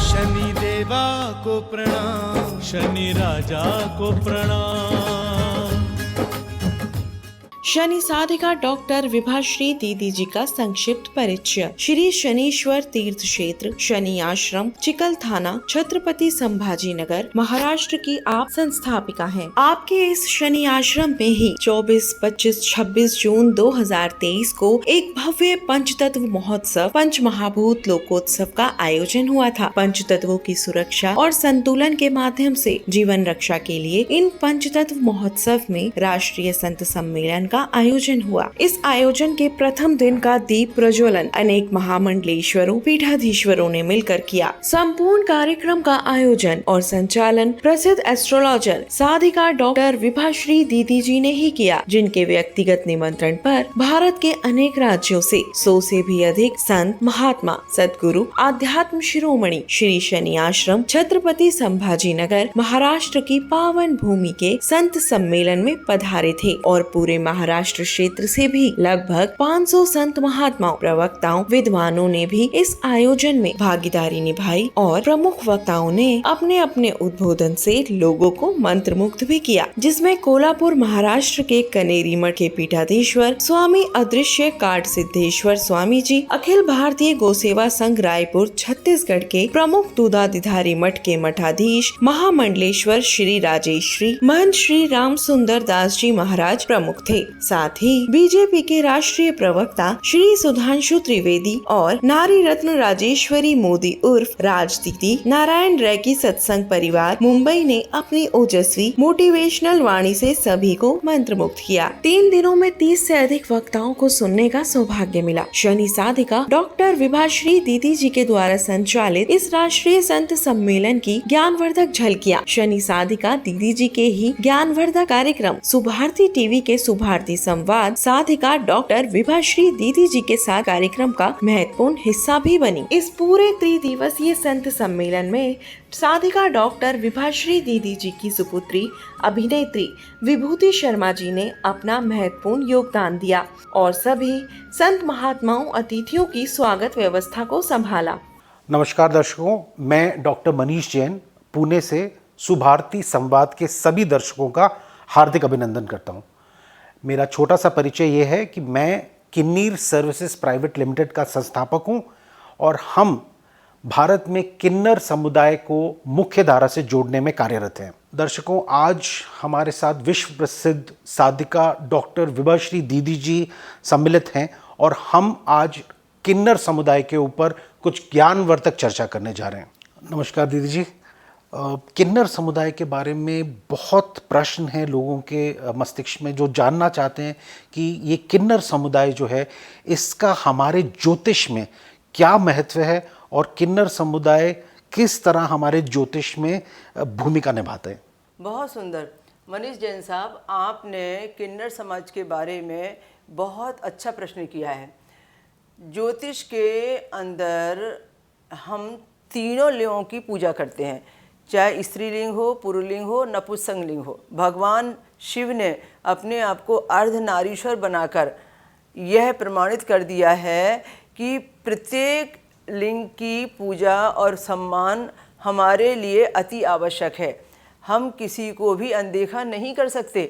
शनि देवा को प्रणाम, शनि राजा को प्रणाम। शनि साधिका डॉक्टर विभाश्री दीदी जी का संक्षिप्त परिचय। श्री शनीश्वर तीर्थ क्षेत्र शनि आश्रम चिकल थाना छत्रपति संभाजी नगर महाराष्ट्र की आप संस्थापिका हैं। आपके इस शनि आश्रम में ही 24, 25, 26 जून 2023 को एक भव्य पंचतत्व महोत्सव पंच महाभूत लोकोत्सव का आयोजन हुआ था। पंचतत्वों की सुरक्षा और संतुलन के माध्यम से जीवन रक्षा के लिए इन पंचतत्व महोत्सव में राष्ट्रीय संत सम्मेलन का आयोजन हुआ। इस आयोजन के प्रथम दिन का दीप प्रज्वलन अनेक महामंडलेश्वरों पीठाधीश्वरों ने मिलकर किया। संपूर्ण कार्यक्रम का आयोजन और संचालन प्रसिद्ध एस्ट्रोलॉजर साधिका डॉक्टर विभाश्री दीदी जी ने ही किया, जिनके व्यक्तिगत निमंत्रण पर भारत के अनेक राज्यों से 100 से भी अधिक संत महात्मा सदगुरु आध्यात्म शिरोमणि श्री शनि आश्रम छत्रपति संभाजी नगर महाराष्ट्र की पावन भूमि के संत सम्मेलन में पधारे थे और पूरे महाराष्ट्र क्षेत्र से भी लगभग 500 संत महात्माओं प्रवक्ताओं विद्वानों ने भी इस आयोजन में भागीदारी निभाई और प्रमुख वक्ताओं ने अपने अपने उद्बोधन से लोगों को मंत्रमुग्ध भी किया, जिसमें कोल्हापुर महाराष्ट्र के कनेरी मठ के पीठाधीश्वर स्वामी अदृश्य काट सिद्धेश्वर स्वामी जी, अखिल भारतीय गोसेवा संघ रायपुर छत्तीसगढ़ के प्रमुख दूधाधिधारी मठ के मठाधीश महामंडलेश्वर श्री राजेश्री महंत श्री राम सुंदर दास जी महाराज प्रमुख थे। साथ ही बीजेपी के राष्ट्रीय प्रवक्ता श्री सुधांशु त्रिवेदी और नारी रत्न राजेश्वरी मोदी उर्फ राज दीदी नारायण रैकी सत्संग परिवार मुंबई ने अपनी ओजस्वी मोटिवेशनल वाणी से सभी को मंत्रमुग्ध किया। 3 दिनों में 30 से अधिक वक्ताओं को सुनने का सौभाग्य मिला। शनि साधिका डॉक्टर विभाश्री दीदी जी के द्वारा संचालित इस राष्ट्रीय संत सम्मेलन की ज्ञानवर्धक झलकियां शनि साधिका दीदी जी के ही ज्ञानवर्धक कार्यक्रम सुभारती टीवी के सुभारती संवाद साधिका डॉक्टर विभाश्री दीदी जी के साथ कार्यक्रम का महत्वपूर्ण हिस्सा भी बनी। इस पूरे त्रिदिवसीय संत सम्मेलन में साधिका डॉक्टर विभाश्री दीदी जी की सुपुत्री अभिनेत्री विभूति शर्मा जी ने अपना महत्वपूर्ण योगदान दिया और सभी संत महात्माओं अतिथियों की स्वागत व्यवस्था को संभाला। नमस्कार दर्शकों, मैं डॉक्टर मनीष जैन पुणे से सुभारती संवाद के सभी दर्शकों का हार्दिक अभिनंदन करता हूं। मेरा छोटा सा परिचय ये है कि मैं किन्नर सर्विसेज प्राइवेट लिमिटेड का संस्थापक हूं और हम भारत में किन्नर समुदाय को मुख्य धारा से जोड़ने में कार्यरत हैं। दर्शकों, आज हमारे साथ विश्व प्रसिद्ध साधिका डॉक्टर विभाश्री दीदी जी सम्मिलित हैं और हम आज किन्नर समुदाय के ऊपर कुछ ज्ञानवर्धक चर्चा करने जा रहे हैं। नमस्कार दीदी जी। किन्नर समुदाय के बारे में बहुत प्रश्न हैं लोगों के मस्तिष्क में, जो जानना चाहते हैं कि ये किन्नर समुदाय जो है इसका हमारे ज्योतिष में क्या महत्व है और किन्नर समुदाय किस तरह हमारे ज्योतिष में भूमिका निभाते हैं। बहुत सुंदर मनीष जैन साहब, आपने किन्नर समाज के बारे में बहुत अच्छा प्रश्न किया है। ज्योतिष के अंदर हम तीनों लिंगों की पूजा करते हैं, चाहे स्त्रीलिंग हो, पुरुलिंग हो, नपुंसकलिंग हो। भगवान शिव ने अपने आप को अर्धनारीश्वर बनाकर यह प्रमाणित कर दिया है कि प्रत्येक लिंग की पूजा और सम्मान हमारे लिए अति आवश्यक है। हम किसी को भी अनदेखा नहीं कर सकते।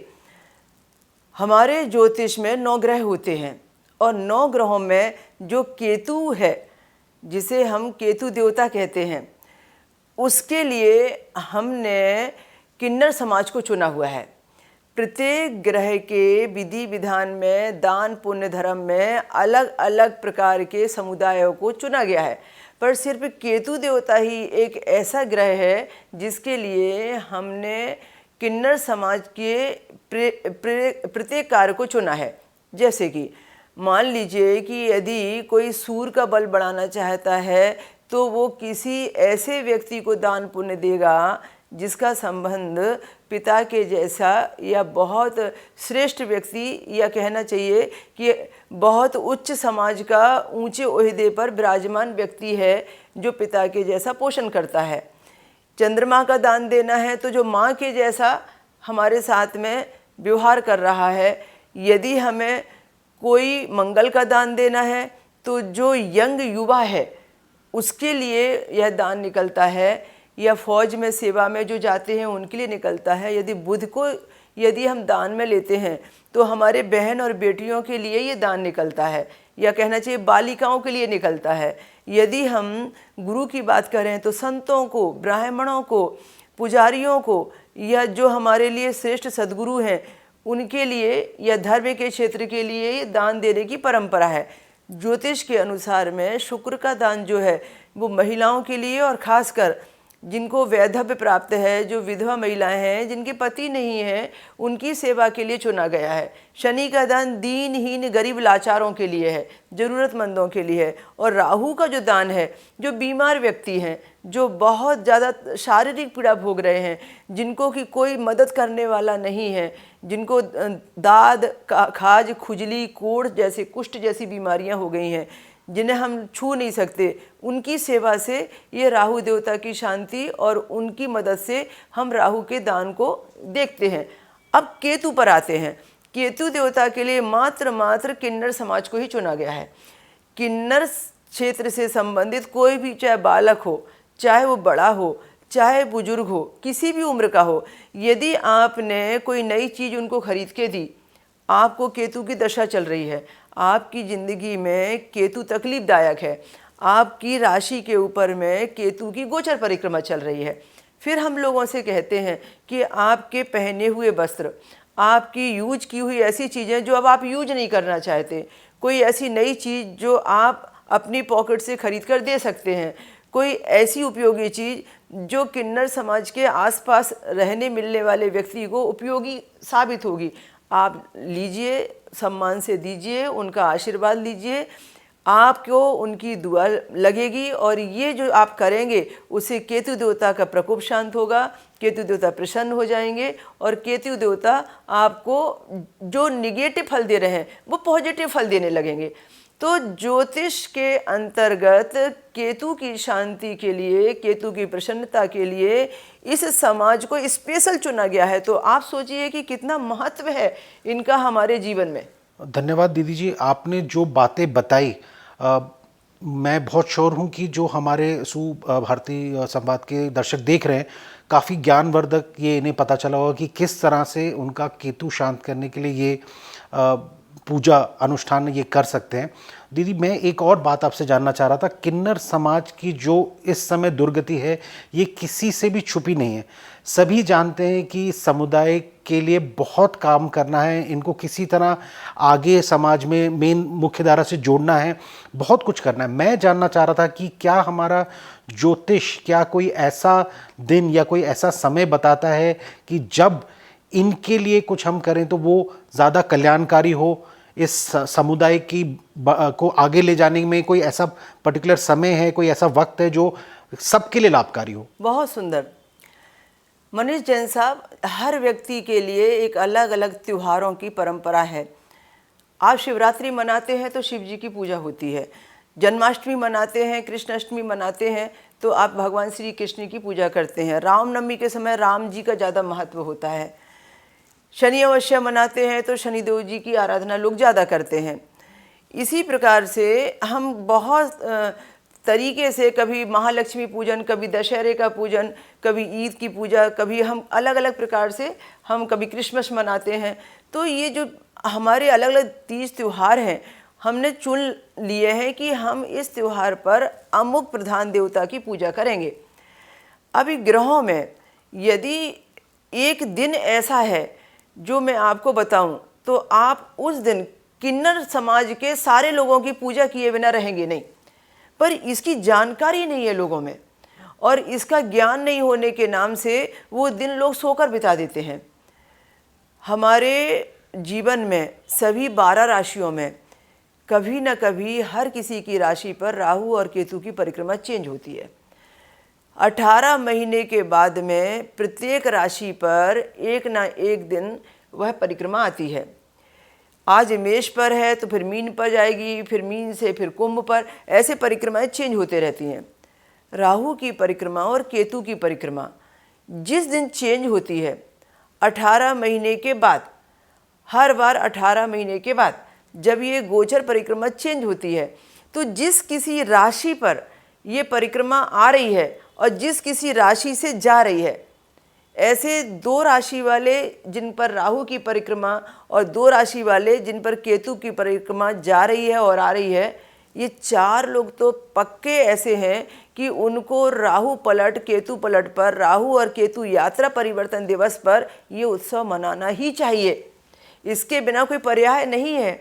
हमारे ज्योतिष में 9 ग्रह होते हैं और 9 ग्रहों में जो केतु है, जिसे हम केतु देवता कहते हैं, उसके लिए हमने किन्नर समाज को चुना हुआ है। प्रत्येक ग्रह के विधि विधान में, दान पुण्य धर्म में अलग अलग प्रकार के समुदायों को चुना गया है, पर सिर्फ केतु देवता ही एक ऐसा ग्रह है जिसके लिए हमने किन्नर समाज के प्रत्येक कार्य को चुना है। जैसे कि मान लीजिए कि यदि कोई सूर का बल बढ़ाना चाहता है तो वो किसी ऐसे व्यक्ति को दान पुण्य देगा जिसका संबंध पिता के जैसा या बहुत श्रेष्ठ व्यक्ति, या कहना चाहिए कि बहुत उच्च समाज का ऊंचे ओहदे पर विराजमान व्यक्ति है जो पिता के जैसा पोषण करता है। चंद्रमा का दान देना है तो जो माँ के जैसा हमारे साथ में व्यवहार कर रहा है। यदि हमें कोई मंगल का दान देना है तो जो यंग युवा है उसके लिए यह दान निकलता है, या फौज में सेवा में जो जाते हैं उनके लिए निकलता है। यदि बुध को यदि हम दान में लेते हैं तो हमारे बहन और बेटियों के लिए ये दान निकलता है, या कहना चाहिए बालिकाओं के लिए निकलता है। यदि हम गुरु की बात करें तो संतों को, ब्राह्मणों को, पुजारियों को, या जो हमारे लिए श्रेष्ठ सद्गुरु हैं उनके लिए, या धर्म के क्षेत्र के लिए ये दान देने की परंपरा है। ज्योतिष के अनुसार में शुक्र का दान जो है वो महिलाओं के लिए, और ख़ासकर जिनको वैधव्य प्राप्त है, जो विधवा महिलाएं हैं, जिनके पति नहीं हैं, उनकी सेवा के लिए चुना गया है। शनि का दान दीनहीन गरीब लाचारों के लिए है, ज़रूरतमंदों के लिए है। और राहु का जो दान है, जो बीमार व्यक्ति हैं, जो बहुत ज़्यादा शारीरिक पीड़ा भोग रहे हैं, जिनको कि कोई मदद करने वाला नहीं है, जिनको दाद, खाज, खुजली, कोढ़ जैसे, कुष्ठ जैसी बीमारियां हो गई हैं, जिन्हें हम छू नहीं सकते, उनकी सेवा से ये राहु देवता की शांति और उनकी मदद से हम राहु के दान को देखते हैं। अब केतु पर आते हैं। केतु देवता के लिए मात्र किन्नर समाज को ही चुना गया है। किन्नर क्षेत्र से संबंधित कोई भी, चाहे बालक हो, चाहे वो बड़ा हो, चाहे बुजुर्ग हो, किसी भी उम्र का हो, यदि आपने कोई नई चीज़ उनको खरीद के दी, आपको केतु की दशा चल रही है, आपकी ज़िंदगी में केतु तकलीफदायक है, आपकी राशि के ऊपर में केतु की गोचर परिक्रमा चल रही है, फिर हम लोगों से कहते हैं कि आपके पहने हुए वस्त्र, आपकी यूज की हुई ऐसी चीज़ें जो अब आप यूज नहीं करना चाहते, कोई ऐसी नई चीज़ जो आप अपनी पॉकेट से खरीद कर दे सकते हैं, कोई ऐसी उपयोगी चीज़ जो किन्नर समाज के आसपास रहने मिलने वाले व्यक्ति को उपयोगी साबित होगी, आप लीजिए, सम्मान से दीजिए, उनका आशीर्वाद लीजिए, आपको उनकी दुआ लगेगी। और ये जो आप करेंगे उससे केतु देवता का प्रकोप शांत होगा, केतु देवता प्रसन्न हो जाएंगे, और केतु देवता आपको जो निगेटिव फल दे रहे हैं वो पॉजिटिव फल देने लगेंगे। तो ज्योतिष के अंतर्गत केतु की शांति के लिए, केतु की प्रसन्नता के लिए इस समाज को स्पेशल चुना गया है। तो आप सोचिए कि कितना महत्व है इनका हमारे जीवन में। धन्यवाद दीदी जी, आपने जो बातें बताई, मैं बहुत श्योर हूँ कि जो हमारे भारतीय संवाद के दर्शक देख रहे हैं, काफ़ी ज्ञानवर्धक ये इन्हें पता चला होगा कि किस तरह से उनका केतु शांत करने के लिए ये पूजा अनुष्ठान ये कर सकते हैं। दीदी, मैं एक और बात आपसे जानना चाह रहा था। किन्नर समाज की जो इस समय दुर्गति है ये किसी से भी छुपी नहीं है। सभी जानते हैं कि समुदाय के लिए बहुत काम करना है, इनको किसी तरह आगे समाज में मेन मुख्य धारा से जोड़ना है, बहुत कुछ करना है। मैं जानना चाह रहा था कि क्या हमारा ज्योतिष, क्या कोई ऐसा दिन या कोई ऐसा समय बताता है कि जब इनके लिए कुछ हम करें तो वो ज़्यादा कल्याणकारी हो, इस समुदाय की को आगे ले जाने में कोई ऐसा पर्टिकुलर समय है, कोई ऐसा वक्त है जो सबके लिए लाभकारी हो? बहुत सुंदर मनीष जैन साहब, हर व्यक्ति के लिए एक अलग अलग त्योहारों की परंपरा है। आप शिवरात्रि मनाते हैं तो शिव जी की पूजा होती है, जन्माष्टमी मनाते हैं, कृष्णाष्टमी मनाते हैं तो आप भगवान श्री कृष्ण की पूजा करते हैं। रामनवमी के समय राम जी का ज़्यादा महत्व होता है। शनि अमावस्या मनाते हैं तो शनिदेव जी की आराधना लोग ज़्यादा करते हैं। इसी प्रकार से हम बहुत तरीके से, कभी महालक्ष्मी पूजन, कभी दशहरे का पूजन, कभी ईद की पूजा, कभी हम अलग अलग प्रकार से हम कभी क्रिसमस मनाते हैं। तो ये जो हमारे अलग अलग तीज त्यौहार हैं, हमने चुन लिए हैं कि हम इस त्यौहार पर अमुक प्रधान देवता की पूजा करेंगे। अभी ग्रहों में यदि एक दिन ऐसा है जो मैं आपको बताऊं तो आप उस दिन किन्नर समाज के सारे लोगों की पूजा किए बिना रहेंगे नहीं, पर इसकी जानकारी नहीं है लोगों में और इसका ज्ञान नहीं होने के नाम से वो दिन लोग सोकर बिता देते हैं। हमारे जीवन में सभी 12 राशियों में कभी न कभी हर किसी की राशि पर राहु और केतु की परिक्रमा चेंज होती है। 18 महीने के बाद में प्रत्येक राशि पर एक ना एक दिन वह परिक्रमा आती है। आज मेष पर है तो फिर मीन पर जाएगी, फिर मीन से फिर कुंभ पर, ऐसे परिक्रमाएं चेंज होते रहती हैं। राहु की परिक्रमा और केतु की परिक्रमा जिस दिन चेंज होती है 18 महीने के बाद, हर बार 18 महीने के बाद जब ये गोचर परिक्रमा चेंज होती है, तो जिस किसी राशि पर ये परिक्रमा आ रही है और जिस किसी राशि से जा रही है, ऐसे 2 राशि वाले जिन पर राहु की परिक्रमा और 2 राशि वाले जिन पर केतु की परिक्रमा जा रही है और आ रही है, ये 4 लोग तो पक्के ऐसे हैं कि उनको राहु पलट केतु पलट पर, राहु और केतु यात्रा परिवर्तन दिवस पर ये उत्सव मनाना ही चाहिए। इसके बिना कोई पर्याय नहीं है।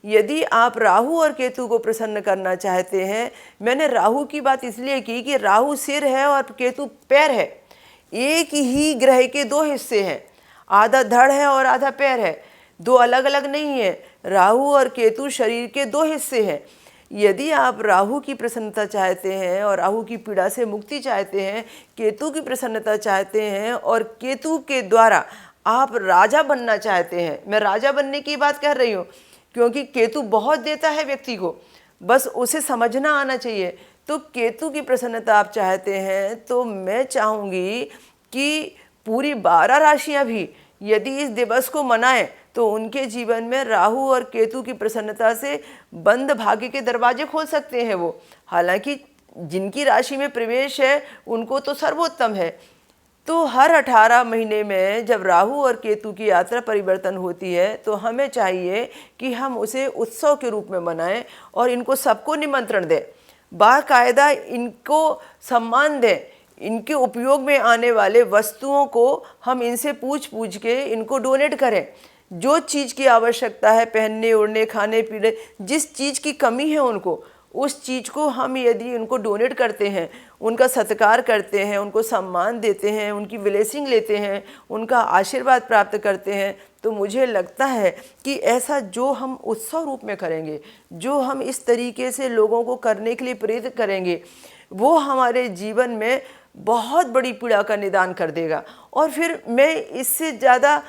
यदि आप राहु और केतु को प्रसन्न करना चाहते हैं, मैंने राहु की बात इसलिए की कि राहु सिर है और केतु पैर है। एक ही ग्रह के 2 हिस्से हैं, आधा धड़ है और आधा पैर है, 2 अलग अलग नहीं है। राहु और केतु शरीर के 2 हिस्से हैं। यदि आप राहु की प्रसन्नता चाहते हैं और राहु की पीड़ा से मुक्ति चाहते हैं, केतु की प्रसन्नता चाहते हैं और केतु के द्वारा आप राजा बनना चाहते हैं, मैं राजा बनने की बात कह रही हूँ क्योंकि केतु बहुत देता है व्यक्ति को, बस उसे समझना आना चाहिए। तो केतु की प्रसन्नता आप चाहते हैं तो मैं चाहूँगी कि पूरी 12 राशियाँ भी यदि इस दिवस को मनाएं तो उनके जीवन में राहु और केतु की प्रसन्नता से बंद भाग्य के दरवाजे खोल सकते हैं वो। हालांकि जिनकी राशि में प्रवेश है उनको तो सर्वोत्तम है। तो हर 18 महीने में जब राहु और केतु की यात्रा परिवर्तन होती है तो हमें चाहिए कि हम उसे उत्सव के रूप में मनाएं और इनको सबको निमंत्रण दें, बाकायदा इनको सम्मान दें। इनके उपयोग में आने वाले वस्तुओं को हम इनसे पूछ के इनको डोनेट करें। जो चीज़ की आवश्यकता है, पहनने ओढ़ने खाने पीने, जिस चीज़ की कमी है उनको, उस चीज़ को हम यदि उनको डोनेट करते हैं, उनका सत्कार करते हैं, उनको सम्मान देते हैं, उनकी ब्लेसिंग लेते हैं, उनका आशीर्वाद प्राप्त करते हैं, तो मुझे लगता है कि ऐसा जो हम उत्सव रूप में करेंगे, जो हम इस तरीके से लोगों को करने के लिए प्रेरित करेंगे, वो हमारे जीवन में बहुत बड़ी पीड़ा का निदान कर देगा। और फिर मैं इससे ज़्यादा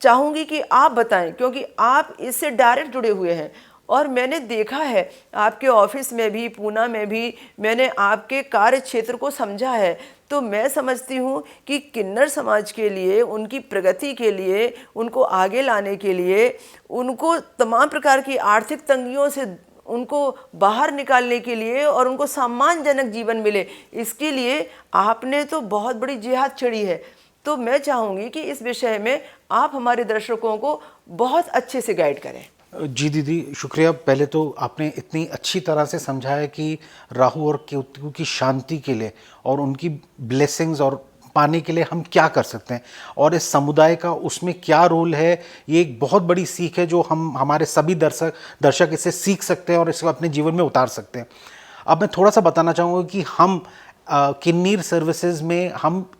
चाहूँगी कि आप बताएं, क्योंकि आप इससे डायरेक्ट जुड़े हुए हैं और मैंने देखा है आपके ऑफिस में भी, पूना में भी मैंने आपके कार्य क्षेत्र को समझा है। तो मैं समझती हूँ कि किन्नर समाज के लिए, उनकी प्रगति के लिए, उनको आगे लाने के लिए, उनको तमाम प्रकार की आर्थिक तंगियों से उनको बाहर निकालने के लिए और उनको सम्मानजनक जीवन मिले, इसके लिए आपने तो बहुत बड़ी जिहाद छेड़ी है। तो मैं चाहूँगी कि इस विषय में आप हमारे दर्शकों को बहुत अच्छे से गाइड करें। जी दीदी, शुक्रिया। पहले तो आपने इतनी अच्छी तरह से समझाया कि राहु और केतु की शांति के लिए और उनकी ब्लेसिंग्स और पाने के लिए हम क्या कर सकते हैं और इस समुदाय का उसमें क्या रोल है। ये एक बहुत बड़ी सीख है जो हमारे सभी दर्शक इससे सीख सकते हैं और इसको अपने जीवन में उतार सकते हैं। अब मैं थोड़ा सा बताना चाहूँगा कि हम किन्नर सर्विसेज में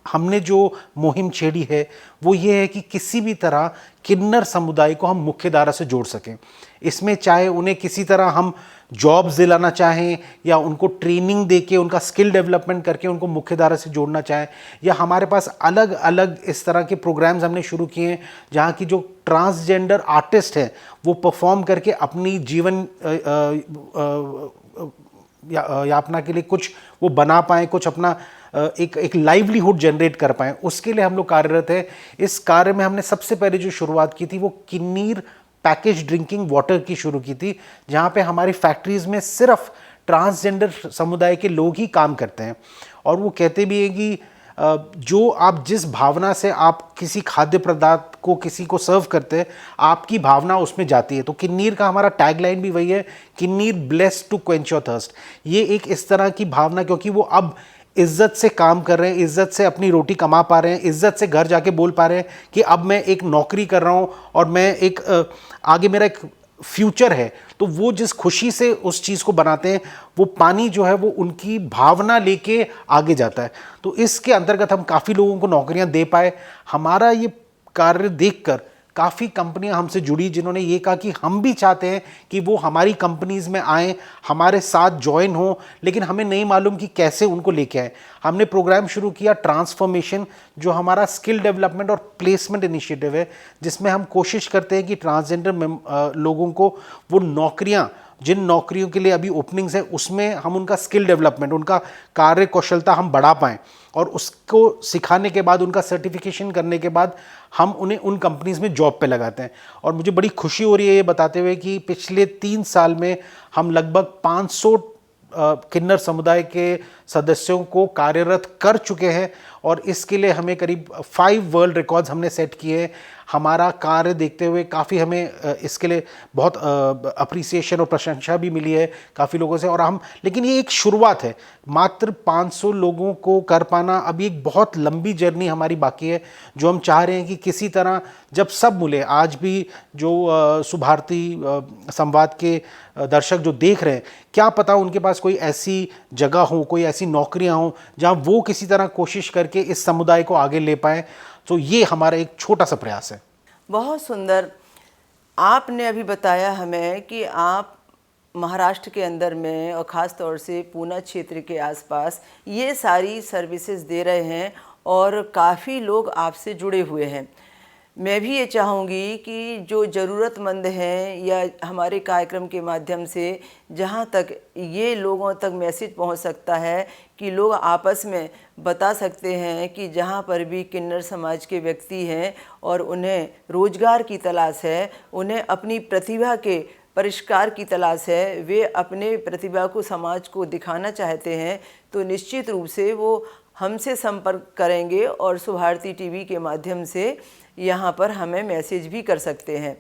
हमने जो मुहिम छेड़ी है वो ये है कि किसी भी तरह किन्नर समुदाय को हम मुख्य धारा से जोड़ सकें। इसमें चाहे उन्हें किसी तरह हम जॉब्स दिलाना चाहें या उनको ट्रेनिंग देके उनका स्किल डेवलपमेंट करके उनको मुख्य धारा से जोड़ना चाहें, या हमारे पास अलग अलग इस तरह के प्रोग्राम्स हमने शुरू किए हैं जहाँ की जो ट्रांसजेंडर आर्टिस्ट हैं वो परफॉर्म करके अपनी जीवन यापना के लिए कुछ वो बना पाएँ, कुछ अपना एक लाइवलीहुड जनरेट कर पाएँ। उसके लिए हम लोग कार्यरत हैं। इस कार्य में हमने सबसे पहले जो शुरुआत की थी वो किन्नर पैकेज ड्रिंकिंग वाटर की शुरू की थी, जहाँ पे हमारी फैक्ट्रीज़ में सिर्फ ट्रांसजेंडर समुदाय के लोग ही काम करते हैं। और वो कहते भी हैं कि जो आप जिस भावना से आप किसी खाद्य पदार्थ को किसी को सर्व करते हैं, आपकी भावना उसमें जाती है। तो किन्नर का हमारा टैगलाइन भी वही है, किन्नर blessed to quench your thirst. ये एक इस तरह की भावना, क्योंकि वो अब इज्जत से काम कर रहे हैं, इज्जत से अपनी रोटी कमा पा रहे हैं, इज्जत से घर जाके बोल पा रहे हैं कि अब मैं एक नौकरी कर रहा हूँ और मैं एक आगे मेरा एक फ्यूचर है। तो वो जिस खुशी से उस चीज़ को बनाते हैं, वो पानी जो है वो उनकी भावना लेके आगे जाता है। तो इसके अंतर्गत हम काफ़ी लोगों को नौकरियां दे पाए। हमारा ये कार्य देखकर काफ़ी कंपनियां हमसे जुड़ी जिन्होंने ये कहा कि हम भी चाहते हैं कि वो हमारी कंपनीज़ में आएँ, हमारे साथ ज्वाइन हों, लेकिन हमें नहीं मालूम कि कैसे उनको लेके आए। हमने प्रोग्राम शुरू किया ट्रांसफॉर्मेशन, जो हमारा स्किल डेवलपमेंट और प्लेसमेंट इनिशिएटिव है, जिसमें हम कोशिश करते हैं कि ट्रांसजेंडर लोगों को वो नौकरियां जिन नौकरियों के लिए अभी ओपनिंग्स है उसमें हम उनका स्किल डेवलपमेंट, उनका कार्य कौशलता हम बढ़ा पाएँ और उसको सिखाने के बाद, उनका सर्टिफिकेशन करने के बाद हम उन्हें उन कंपनीज़ में जॉब पे लगाते हैं। और मुझे बड़ी खुशी हो रही है ये बताते हुए कि पिछले 3 साल में हम लगभग 500 किन्नर समुदाय के सदस्यों को कार्यरत कर चुके हैं और इसके लिए हमें करीब 5 वर्ल्ड रिकॉर्ड्स हमने सेट किए हैं। हमारा कार्य देखते हुए काफ़ी हमें इसके लिए बहुत अप्रिसिएशन और प्रशंसा भी मिली है काफ़ी लोगों से। और हम, लेकिन ये एक शुरुआत है, मात्र 500 लोगों को कर पाना, अभी एक बहुत लंबी जर्नी हमारी बाकी है जो हम चाह रहे हैं कि किसी तरह जब सब मिले, आज भी जो सुभारती संवाद के दर्शक जो देख रहे हैं, क्या पता उनके पास कोई ऐसी जगह हो, कोई ऐसी नौकरियां हो जहां वो किसी तरह कोशिश करके इस समुदाय को आगे ले पाएं। तो ये हमारा एक छोटा सा प्रयास है। बहुत सुंदर। आपने अभी बताया हमें कि आप महाराष्ट्र के अंदर में और ख़ास तौर से पूना क्षेत्र के आसपास ये सारी सर्विसेज दे रहे हैं और काफ़ी लोग आपसे जुड़े हुए हैं। मैं भी ये चाहूँगी कि जो ज़रूरतमंद हैं या हमारे कार्यक्रम के माध्यम से जहाँ तक ये लोगों तक मैसेज पहुँच सकता है कि लोग आपस में बता सकते हैं कि जहाँ पर भी किन्नर समाज के व्यक्ति हैं और उन्हें रोज़गार की तलाश है, उन्हें अपनी प्रतिभा के परिष्कार की तलाश है, वे अपने प्रतिभा को समाज को दिखाना चाहते हैं, तो निश्चित रूप से वो हमसे संपर्क करेंगे और सुभारती टीवी के माध्यम से यहाँ पर हमें मैसेज भी कर सकते हैं।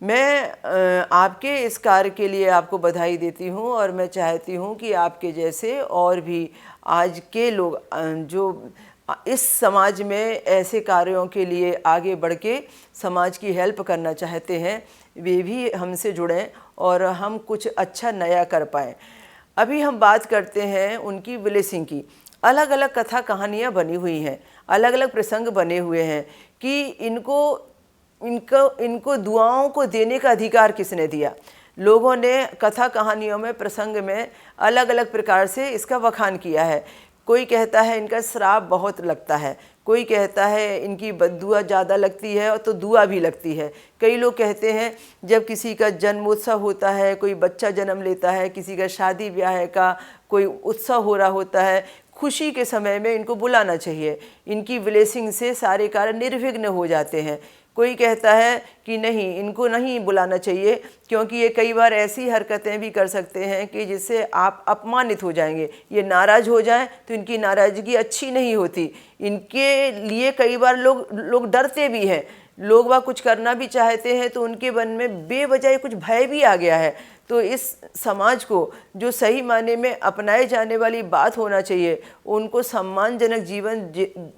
मैं आपके इस कार्य के लिए आपको बधाई देती हूँ और मैं चाहती हूँ कि आपके जैसे और भी आज के लोग जो इस समाज में ऐसे कार्यों के लिए आगे बढ़ के समाज की हेल्प करना चाहते हैं, वे भी हमसे जुड़ें और हम कुछ अच्छा नया कर पाएँ। अभी हम बात करते हैं उनकी ब्लेसिंग की। अलग अलग कथा कहानियाँ बनी हुई हैं, अलग अलग प्रसंग बने हुए हैं कि इनको दुआओं को देने का अधिकार किसने दिया। लोगों ने कथा कहानियों में, प्रसंग में अलग अलग प्रकार से इसका बखान किया है। कोई कहता है इनका श्राप बहुत लगता है, कोई कहता है इनकी बद्दुआ ज़्यादा लगती है और तो दुआ भी लगती है। कई लोग कहते हैं जब किसी का जन्मोत्सव होता है, कोई बच्चा जन्म लेता है, किसी का शादी ब्याह का कोई उत्सव हो रहा होता है, खुशी के समय में इनको बुलाना चाहिए, इनकी ब्लेसिंग से सारे कार्य निर्विघ्न हो जाते हैं। कोई कहता है कि नहीं, इनको नहीं बुलाना चाहिए क्योंकि ये कई बार ऐसी हरकतें भी कर सकते हैं कि जिससे आप अपमानित हो जाएंगे, ये नाराज़ हो जाएं तो इनकी नाराज़गी अच्छी नहीं होती। इनके लिए कई बार लोग डरते भी हैं, लोग वह कुछ करना भी चाहते हैं तो उनके मन में बेवजह कुछ भय भी आ गया है। तो इस समाज को जो सही मायने में अपनाए जाने वाली बात होना चाहिए, उनको सम्मानजनक जीवन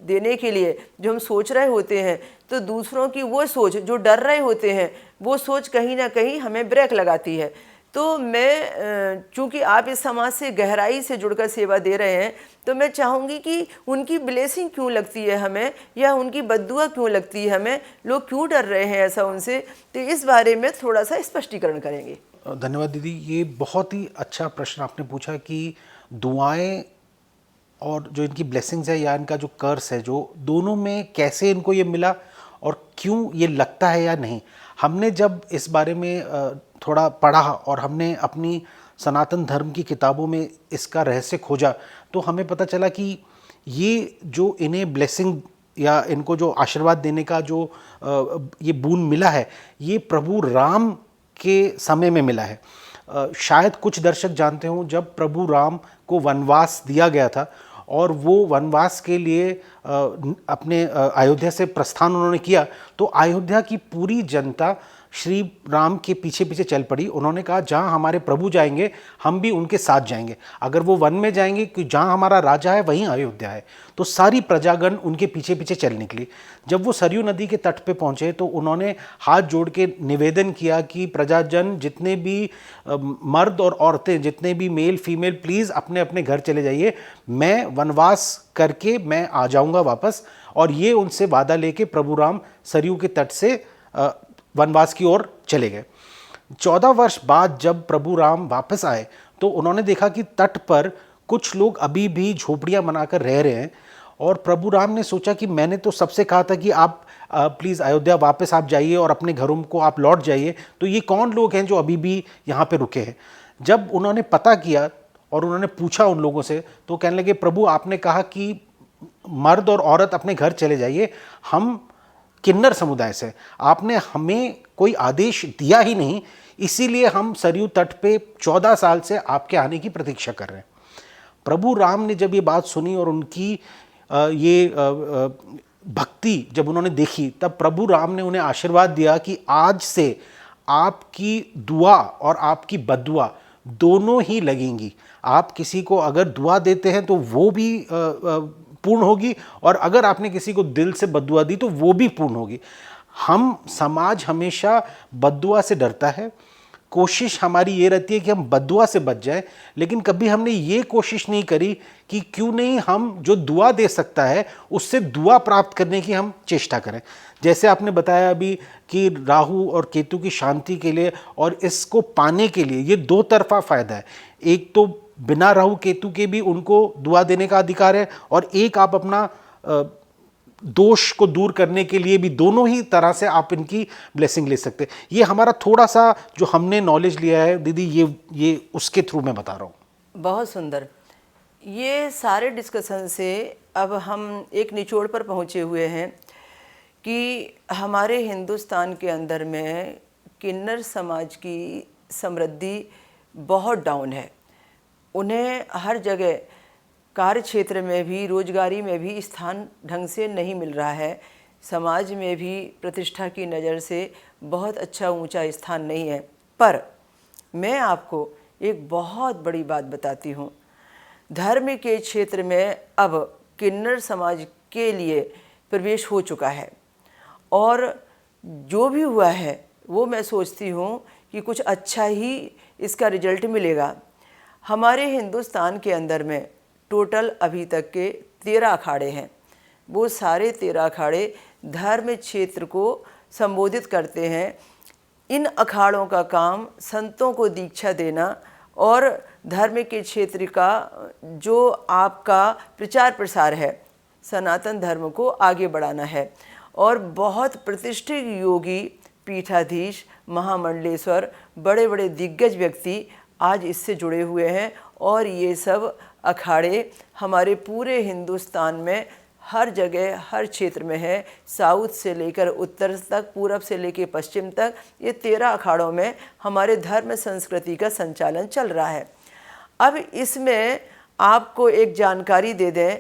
देने के लिए जो हम सोच रहे होते हैं, तो दूसरों की वो सोच जो डर रहे होते हैं, वो सोच कहीं ना कहीं हमें ब्रेक लगाती है। तो मैं चूँकि आप इस समाज से गहराई से जुड़कर सेवा दे रहे हैं, तो मैं चाहूँगी कि उनकी ब्लेसिंग क्यों लगती है हमें या उनकी बद्दुआ क्यों लगती है हमें, लोग क्यों डर रहे हैं ऐसा उनसे, तो इस बारे में थोड़ा सा स्पष्टीकरण करेंगे। धन्यवाद दीदी, ये बहुत ही अच्छा प्रश्न आपने पूछा कि दुआएं और जो इनकी ब्लेसिंग्स है या इनका जो कर्स है, जो दोनों में कैसे इनको ये मिला और क्यों ये लगता है या नहीं। हमने जब इस बारे में थोड़ा पढ़ा और हमने अपनी सनातन धर्म की किताबों में इसका रहस्य खोजा, तो हमें पता चला कि ये जो इन्हें ब्लेसिंग या इनको जो आशीर्वाद देने का जो ये बूंद मिला है, ये प्रभु राम के समय में मिला है। शायद कुछ दर्शक जानते हों, जब प्रभु राम को वनवास दिया गया था और वो वनवास के लिए अपने अयोध्या से प्रस्थान उन्होंने किया, तो अयोध्या की पूरी जनता श्री राम के पीछे पीछे चल पड़ी। उन्होंने कहा जहाँ हमारे प्रभु जाएंगे हम भी उनके साथ जाएंगे, अगर वो वन में जाएंगे कि जहाँ हमारा राजा है वहीं अयोध्या है। तो सारी प्रजागण उनके पीछे पीछे चल निकली। जब वो सरयू नदी के तट पे पहुँचे तो उन्होंने हाथ जोड़ के निवेदन किया कि प्रजाजन, जितने भी मर्द और औरतें, जितने भी मेल फीमेल, प्लीज़ अपने अपने घर चले जाइए, मैं वनवास करके मैं आ जाऊँगा वापस। और ये उनसे वादा लेके प्रभु राम सरयू के तट से वनवास की ओर चले गए। 14 वर्ष बाद जब प्रभु राम वापस आए तो उन्होंने देखा कि तट पर कुछ लोग अभी भी झोपड़ियां बनाकर रह रहे हैं और प्रभु राम ने सोचा कि मैंने तो सबसे कहा था कि आप प्लीज़ अयोध्या वापस आप जाइए और अपने घरों को आप लौट जाइए, तो ये कौन लोग हैं जो अभी भी यहाँ पे रुके हैं। जब उन्होंने पता किया और उन्होंने पूछा उन लोगों से, तो कहने लगे प्रभु आपने कहा कि मर्द और औरत अपने घर चले जाइए, हम किन्नर समुदाय से, आपने हमें कोई आदेश दिया ही नहीं, इसीलिए हम सरयू तट पे 14 साल से आपके आने की प्रतीक्षा कर रहे हैं। प्रभु राम ने जब ये बात सुनी और उनकी भक्ति जब उन्होंने देखी, तब प्रभु राम ने उन्हें आशीर्वाद दिया कि आज से आपकी दुआ और आपकी बद्दुआ दोनों ही लगेंगी। आप किसी को अगर दुआ देते हैं तो वो भी पूर्ण होगी, और अगर आपने किसी को दिल से बद्दुआ दी तो वो भी पूर्ण होगी। हम समाज हमेशा बद्दुआ से डरता है, कोशिश हमारी ये रहती है कि हम बद्दुआ से बच जाएं, लेकिन कभी हमने ये कोशिश नहीं करी कि क्यों नहीं हम जो दुआ दे सकता है उससे दुआ प्राप्त करने की हम चेष्टा करें। जैसे आपने बताया अभी कि राहु और केतु की शांति के लिए और इसको पाने के लिए ये दो तरफा फ़ायदा है। एक तो बिना राहु केतु के भी उनको दुआ देने का अधिकार है, और एक आप अपना दोष को दूर करने के लिए भी दोनों ही तरह से आप इनकी ब्लेसिंग ले सकते हैं। ये हमारा थोड़ा सा जो हमने नॉलेज लिया है दीदी, ये उसके थ्रू मैं बता रहा हूँ। बहुत सुंदर। ये सारे डिस्कशन से अब हम एक निचोड़ पर पहुँचे हुए हैं कि हमारे हिंदुस्तान के अंदर में किन्नर समाज की समृद्धि बहुत डाउन है। उन्हें हर जगह कार्य क्षेत्र में भी, रोजगारी में भी स्थान ढंग से नहीं मिल रहा है। समाज में भी प्रतिष्ठा की नज़र से बहुत अच्छा ऊंचा स्थान नहीं है। पर मैं आपको एक बहुत बड़ी बात बताती हूँ, धर्म के क्षेत्र में अब किन्नर समाज के लिए प्रवेश हो चुका है, और जो भी हुआ है वो मैं सोचती हूँ कि कुछ अच्छा ही इसका रिजल्ट मिलेगा। हमारे हिंदुस्तान के अंदर में टोटल अभी तक के 13 अखाड़े हैं। वो सारे 13 अखाड़े धर्म क्षेत्र को संबोधित करते हैं। इन अखाड़ों का काम संतों को दीक्षा देना और धर्म के क्षेत्र का जो आपका प्रचार प्रसार है, सनातन धर्म को आगे बढ़ाना है। और बहुत प्रतिष्ठित योगी, पीठाधीश, महामंडलेश्वर, बड़े बड़े दिग्गज व्यक्ति आज इससे जुड़े हुए हैं, और ये सब अखाड़े हमारे पूरे हिंदुस्तान में हर जगह हर क्षेत्र में है। साउथ से लेकर उत्तर तक, पूरब से लेकर पश्चिम तक, ये 13 अखाड़ों में हमारे धर्म संस्कृति का संचालन चल रहा है। अब इसमें आपको एक जानकारी दे दें,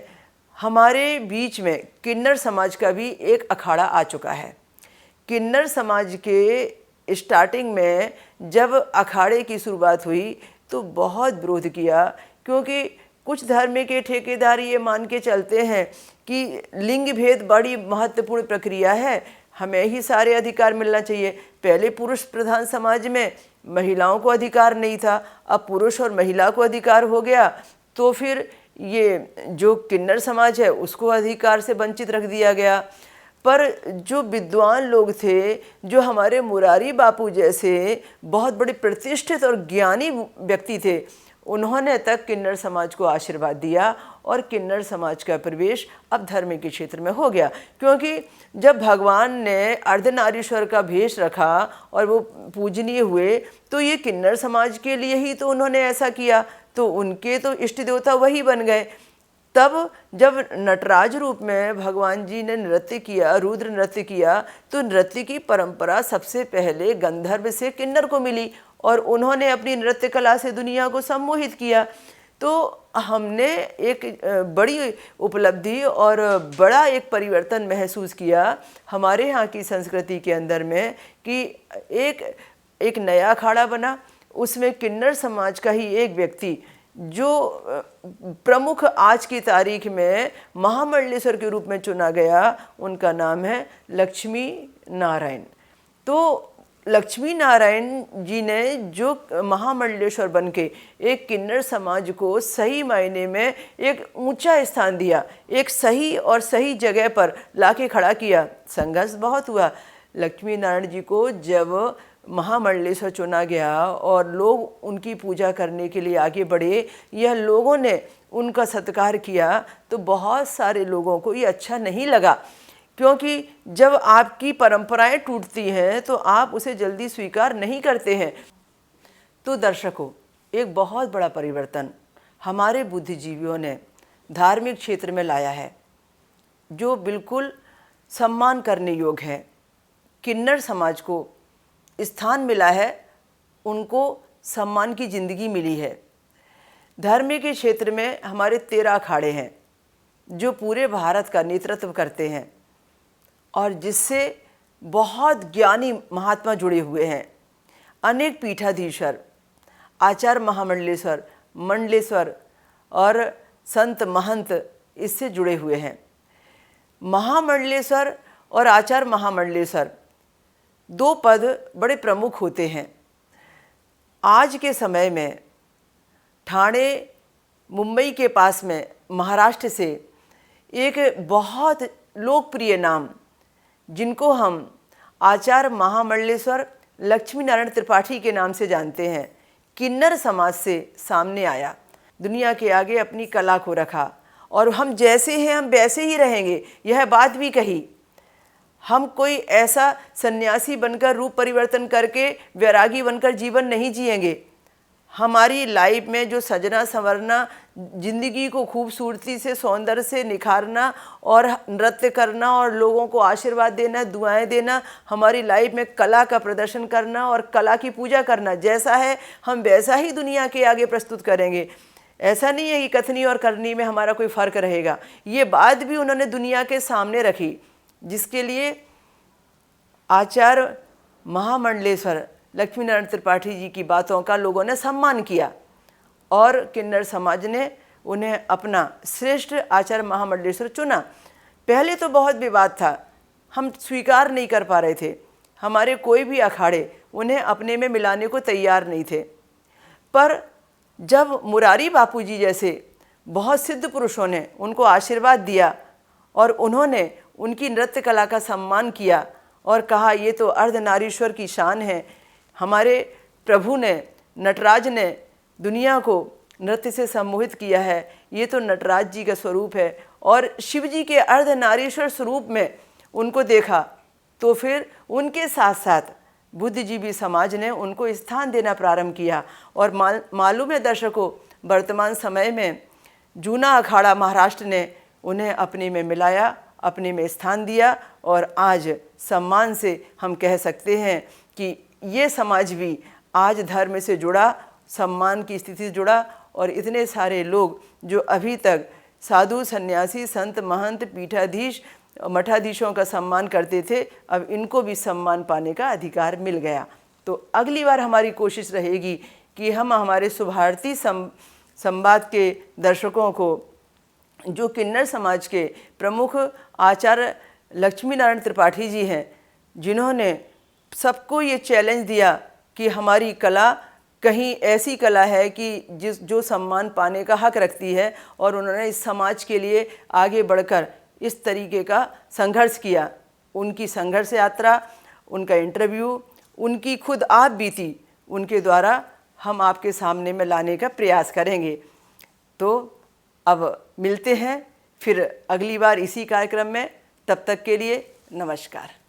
हमारे बीच में किन्नर समाज का भी एक अखाड़ा आ चुका है। किन्नर समाज के स्टार्टिंग में जब अखाड़े की शुरुआत हुई तो बहुत विरोध किया, क्योंकि कुछ धर्म के ठेकेदार ये मान के चलते हैं कि लिंग भेद बड़ी महत्वपूर्ण प्रक्रिया है, हमें ही सारे अधिकार मिलना चाहिए। पहले पुरुष प्रधान समाज में महिलाओं को अधिकार नहीं था, अब पुरुष और महिला को अधिकार हो गया, तो फिर ये जो किन्नर समाज है उसको अधिकार से वंचित रख दिया गया। पर जो विद्वान लोग थे, जो हमारे मुरारी बापू जैसे बहुत बड़े प्रतिष्ठित और ज्ञानी व्यक्ति थे, उन्होंने तक किन्नर समाज को आशीर्वाद दिया, और किन्नर समाज का प्रवेश अब धर्म के क्षेत्र में हो गया। क्योंकि जब भगवान ने अर्धनारीश्वर का भेष रखा और वो पूजनीय हुए, तो ये किन्नर समाज के लिए ही तो उन्होंने ऐसा किया, तो उनके तो इष्ट देवता वही बन गए। तब जब नटराज रूप में भगवान जी ने नृत्य किया, रुद्र नृत्य किया, तो नृत्य की परंपरा सबसे पहले गंधर्व से किन्नर को मिली, और उन्होंने अपनी नृत्य कला से दुनिया को सम्मोहित किया। तो हमने एक बड़ी उपलब्धि और बड़ा एक परिवर्तन महसूस किया हमारे यहाँ की संस्कृति के अंदर में कि एक नया अखाड़ा बना, उसमें किन्नर समाज का ही एक व्यक्ति जो प्रमुख आज की तारीख में महामंडलेश्वर के रूप में चुना गया, उनका नाम है लक्ष्मी नारायण। तो लक्ष्मी नारायण जी ने जो महामंडलेश्वर बन के एक किन्नर समाज को सही मायने में एक ऊंचा स्थान दिया, एक सही और सही जगह पर लाके खड़ा किया। संघर्ष बहुत हुआ। लक्ष्मी नारायण जी को जब महामंडलेश्वर चुना गया और लोग उनकी पूजा करने के लिए आगे बढ़े, यह लोगों ने उनका सत्कार किया, तो बहुत सारे लोगों को ये अच्छा नहीं लगा, क्योंकि जब आपकी परंपराएं टूटती हैं तो आप उसे जल्दी स्वीकार नहीं करते हैं। तो दर्शकों, एक बहुत बड़ा परिवर्तन हमारे बुद्धिजीवियों ने धार्मिक क्षेत्र में लाया है, जो बिल्कुल सम्मान करने योग्य है। किन्नर समाज को स्थान मिला है, उनको सम्मान की ज़िंदगी मिली है। धर्म के क्षेत्र में हमारे 13 अखाड़े हैं जो पूरे भारत का नेतृत्व करते हैं और जिससे बहुत ज्ञानी महात्मा जुड़े हुए हैं। अनेक पीठाधीश्वर, आचार्य महामंडलेश्वर, मंडलेश्वर और संत महंत इससे जुड़े हुए हैं। महामंडलेश्वर और आचार्य महामंडलेश्वर 2 पद बड़े प्रमुख होते हैं। आज के समय में ठाणे, मुंबई के पास में महाराष्ट्र से एक बहुत लोकप्रिय नाम, जिनको हम आचार्य महामंडलेश्वर लक्ष्मी नारायण त्रिपाठी के नाम से जानते हैं, किन्नर समाज से सामने आया। दुनिया के आगे अपनी कला को रखा और हम जैसे हैं हम वैसे ही रहेंगे, यह बात भी कही। हम कोई ऐसा सन्यासी बनकर रूप परिवर्तन करके वैरागी बनकर जीवन नहीं जिएंगे। हमारी लाइफ में जो सजना संवरना, जिंदगी को खूबसूरती से, सौंदर्य से निखारना और नृत्य करना और लोगों को आशीर्वाद देना, दुआएं देना, हमारी लाइफ में कला का प्रदर्शन करना और कला की पूजा करना, जैसा है हम वैसा ही दुनिया के आगे प्रस्तुत करेंगे। ऐसा नहीं है कि कथनी और करनी में हमारा कोई फ़र्क रहेगा। ये बात भी उन्होंने दुनिया के सामने रखी, जिसके लिए आचार्य महामंडलेश्वर लक्ष्मी नारायण त्रिपाठी जी की बातों का लोगों ने सम्मान किया और किन्नर समाज ने उन्हें अपना श्रेष्ठ आचार्य महामंडलेश्वर चुना। पहले तो बहुत विवाद था, हम स्वीकार नहीं कर पा रहे थे, हमारे कोई भी अखाड़े उन्हें अपने में मिलाने को तैयार नहीं थे। पर जब मुरारी बापू जी जैसे बहुत सिद्ध पुरुषों ने उनको आशीर्वाद दिया और उन्होंने उनकी नृत्य कला का सम्मान किया और कहा ये तो अर्धनारीश्वर की शान है, हमारे प्रभु ने, नटराज ने दुनिया को नृत्य से सम्मोहित किया है, ये तो नटराज जी का स्वरूप है, और शिव जी के अर्धनारीश्वर स्वरूप में उनको देखा, तो फिर उनके साथ साथ बुद्धिजीवी समाज ने उनको स्थान देना प्रारंभ किया। और मालूम है दर्शकों, वर्तमान समय में जूना अखाड़ा महाराष्ट्र ने उन्हें अपने में मिलाया, अपने में स्थान दिया और आज सम्मान से हम कह सकते हैं कि ये समाज भी आज धर्म से जुड़ा, सम्मान की स्थिति से जुड़ा। और इतने सारे लोग जो अभी तक साधु, सन्यासी, संत, महंत, पीठाधीश, मठाधीशों का सम्मान करते थे, अब इनको भी सम्मान पाने का अधिकार मिल गया। तो अगली बार हमारी कोशिश रहेगी कि हम हमारे सुभारती संवाद के दर्शकों को, जो किन्नर समाज के प्रमुख आचार्य लक्ष्मी नारायण त्रिपाठी जी हैं, जिन्होंने सबको ये चैलेंज दिया कि हमारी कला कहीं ऐसी कला है कि जो सम्मान पाने का हक रखती है, और उन्होंने इस समाज के लिए आगे बढ़कर इस तरीके का संघर्ष किया। उनकी संघर्ष यात्रा, उनका इंटरव्यू, उनकी खुद आप बीती, उनके द्वारा हम आपके सामने में लाने का प्रयास करेंगे। तो अब मिलते हैं फिर अगली बार इसी कार्यक्रम में। तब तक के लिए नमस्कार।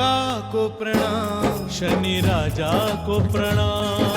देवा को प्रणाम, शनि राजा को प्रणाम।